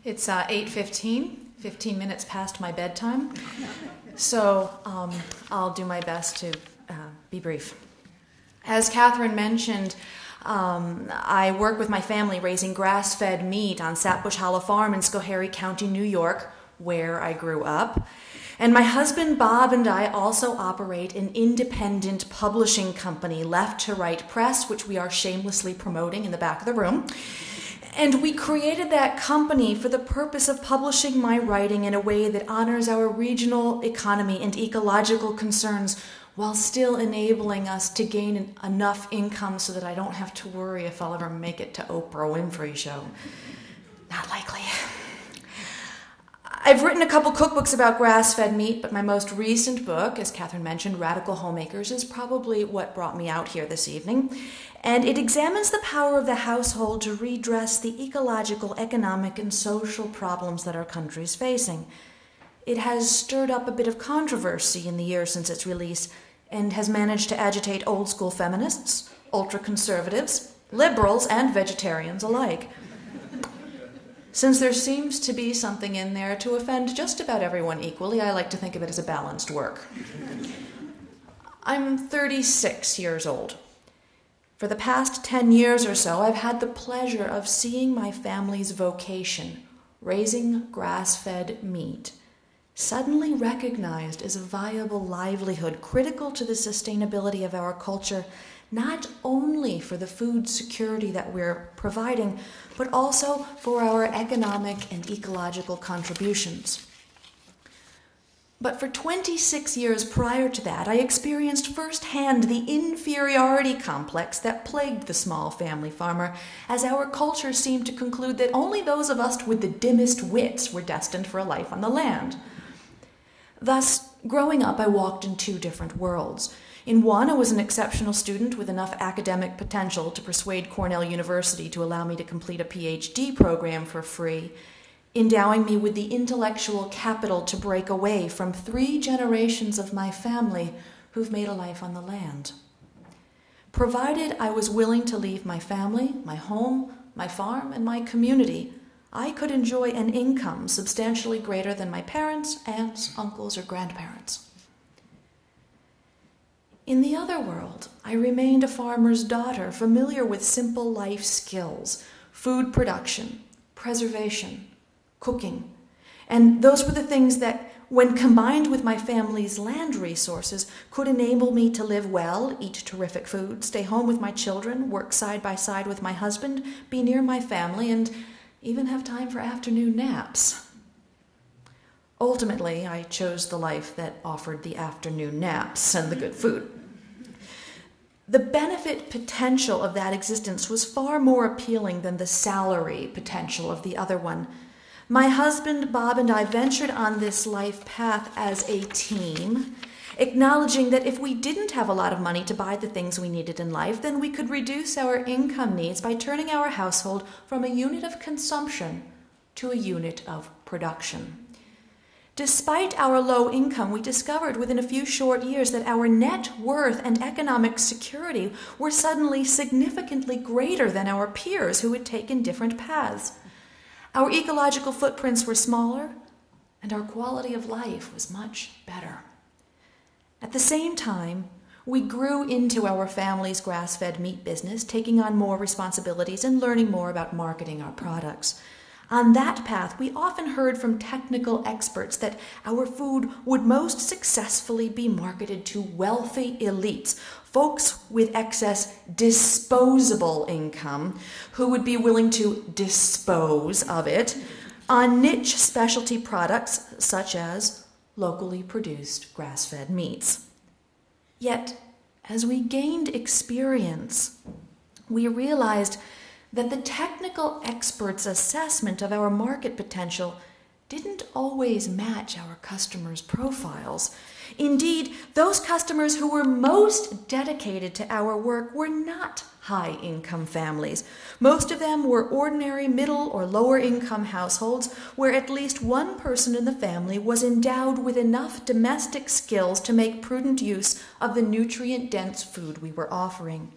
It's 8:15, 15 minutes past my bedtime, so I'll do my best to be brief. As Catherine mentioned, I work with my family raising grass-fed meat on Sapbush Hollow Farm in Schoharie County, New York, where I grew up. And my husband Bob and I also operate an independent publishing company, Left to Right Press, which we are shamelessly promoting in the back of the room. And we created that company for the purpose of publishing my writing in a way that honors our regional economy and ecological concerns while still enabling us to gain enough income so that I don't have to worry if I'll ever make it to Oprah Winfrey Show. Not likely. I've written a couple cookbooks about grass-fed meat, but my most recent book, as Catherine mentioned, Radical Homemakers, is probably what brought me out here this evening. And it examines the power of the household to redress the ecological, economic, and social problems that our country is facing. It has stirred up a bit of controversy in the years since its release and has managed to agitate old-school feminists, ultra-conservatives, liberals, and vegetarians alike. Since there seems to be something in there to offend just about everyone equally, I like to think of it as a balanced work. I'm 36 years old. For the past 10 years or so, I've had the pleasure of seeing my family's vocation, raising grass-fed meat, suddenly recognized as a viable livelihood critical to the sustainability of our culture, not only for the food security that we're providing, but also for our economic and ecological contributions. But for 26 years prior to that, I experienced firsthand the inferiority complex that plagued the small family farmer, as our culture seemed to conclude that only those of us with the dimmest wits were destined for a life on the land. Thus, growing up, I walked in two different worlds. In one, I was an exceptional student with enough academic potential to persuade Cornell University to allow me to complete a PhD program for free, endowing me with the intellectual capital to break away from 3 generations of my family who've made a life on the land. Provided I was willing to leave my family, my home, my farm, and my community, I could enjoy an income substantially greater than my parents, aunts, uncles, or grandparents. In the other world, I remained a farmer's daughter, familiar with simple life skills, food production, preservation, cooking. And those were the things that, when combined with my family's land resources, could enable me to live well, eat terrific food, stay home with my children, work side by side with my husband, be near my family, and even have time for afternoon naps. Ultimately, I chose the life that offered the afternoon naps and the good food. The benefit potential of that existence was far more appealing than the salary potential of the other one. My husband, Bob, and I ventured on this life path as a team, acknowledging that if we didn't have a lot of money to buy the things we needed in life, then we could reduce our income needs by turning our household from a unit of consumption to a unit of production. Despite our low income, we discovered within a few short years that our net worth and economic security were suddenly significantly greater than our peers who had taken different paths. Our ecological footprints were smaller, and our quality of life was much better. At the same time, we grew into our family's grass-fed meat business, taking on more responsibilities and learning more about marketing our products. On that path, we often heard from technical experts that our food would most successfully be marketed to wealthy elites, folks with excess disposable income who would be willing to dispose of it on niche specialty products such as locally produced grass-fed meats. Yet, as we gained experience, we realized that the technical experts' assessment of our market potential didn't always match our customers' profiles. Indeed, those customers who were most dedicated to our work were not high-income families. Most of them were ordinary middle or lower-income households where at least one person in the family was endowed with enough domestic skills to make prudent use of the nutrient-dense food we were offering.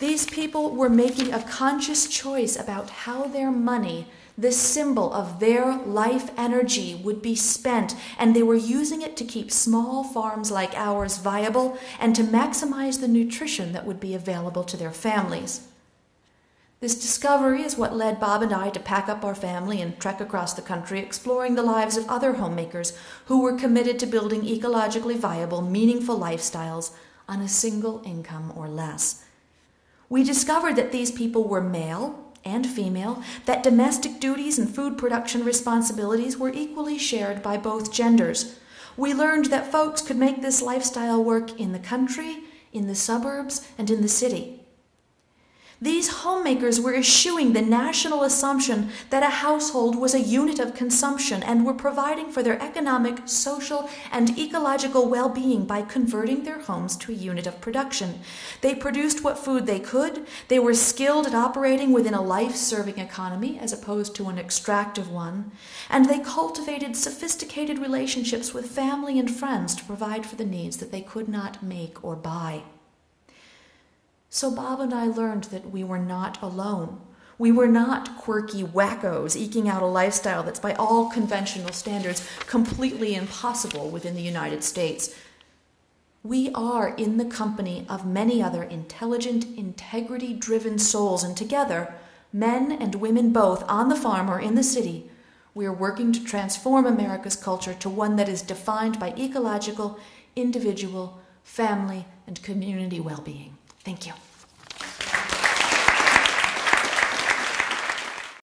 These people were making a conscious choice about how their money, the symbol of their life energy, would be spent, and they were using it to keep small farms like ours viable and to maximize the nutrition that would be available to their families. This discovery is what led Bob and I to pack up our family and trek across the country, exploring the lives of other homemakers who were committed to building ecologically viable, meaningful lifestyles on a single income or less. We discovered that these people were male and female, that domestic duties and food production responsibilities were equally shared by both genders. We learned that folks could make this lifestyle work in the country, in the suburbs, and in the city. These homemakers were eschewing the national assumption that a household was a unit of consumption and were providing for their economic, social, and ecological well-being by converting their homes to a unit of production. They produced what food they could. They were skilled at operating within a life-serving economy as opposed to an extractive one. And they cultivated sophisticated relationships with family and friends to provide for the needs that they could not make or buy. So Bob and I learned that we were not alone. We were not quirky wackos eking out a lifestyle that's by all conventional standards completely impossible within the United States. We are in the company of many other intelligent, integrity-driven souls, and together, men and women both, on the farm or in the city, we are working to transform America's culture to one that is defined by ecological, individual, family, and community well-being. Thank you.